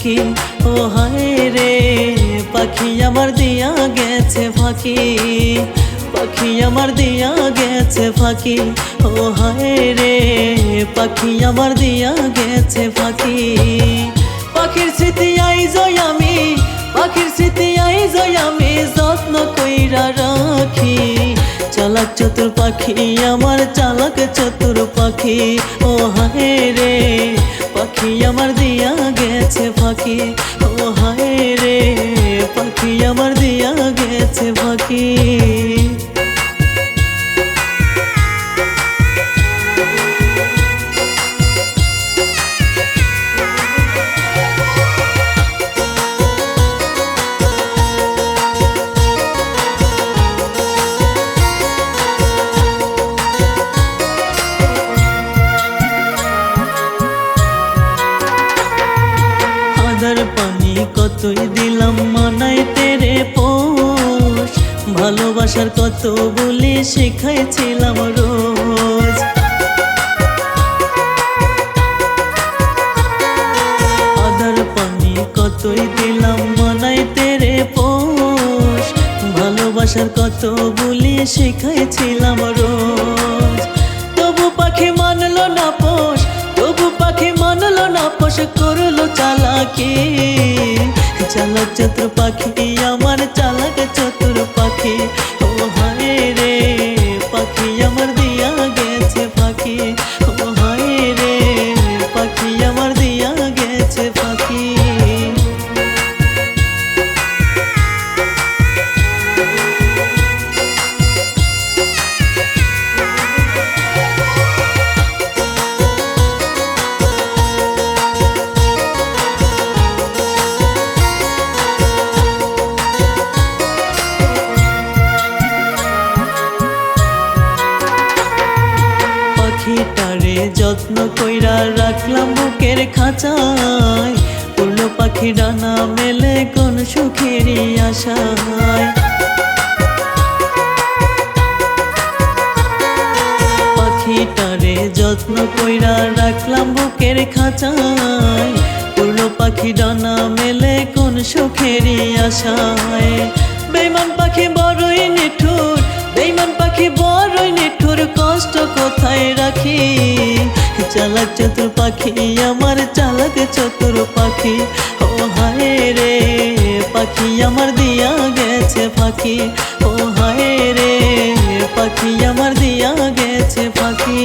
ফাঁকি। ও হায় রে পাখি আমার দিয়া গেছে ফাঁকি, পাখি আমার দিয়া গেছে ফাঁকি। ও হায় রে পাখি আমার দিয়া গেছে ফাঁকি। পাখির স্মৃতি আইজই আমি, পাখির স্মৃতি আইজই আমি যত্ন কইরা রাখি। চালাক চতুর পাখি আমার, চালাক চতুর পাখি। ও হায় রে পাখি আমার দিয়া গেছে ফাঁকি। ও হায় রে পাখি আমার দিয়া গেছে ফাঁকি। পানি কতই দিলাম মানাইতে রে পোষ, ভালোবাসার কত বলি শিখাইছিলাম রোজ। আদার পানি কতই দিলাম মানাইতে রে পোষ, ভালোবাসার কত বলি শিখাইছিলাম রোজ। তবু পাখি মানলো না পোষ, তবু পাখি মানলো না পোষ, করলো চালাকি। চালাক চতুর পাখি আমার, চালাক চতুর পাখি। ও হায় রে পাখি আমার দিয়া গেছে ফাঁকি। ও হায় রে পাখি আমার দিয়া গেছে ফাঁকি। পাখিটারে যত্ন কইরা রাখলাম বুকের খাঁচায়, উড়লো পাখি ডানা মেলে কোন সুখেরই আশায়। পাখিটারে যত্ন কইরা রাখলাম বুকের খাঁচায়, উড়লো পাখি ডানা মেলে কোন সুখেরই আশায়। বেঈমান পাখি বড়ই নিঠুর, বেঈমান পাখি বড়ই নিঠুর, কষ্ট কোথায় রাখি। চালাক চতুর পাখি আমার, চালাক চতুর পাখি। ও হায় রে পাখি আমার দিয়া গেছে ফাঁকি। ও হায় রে পাখি আমার দিয়া গেছে ফাঁকি।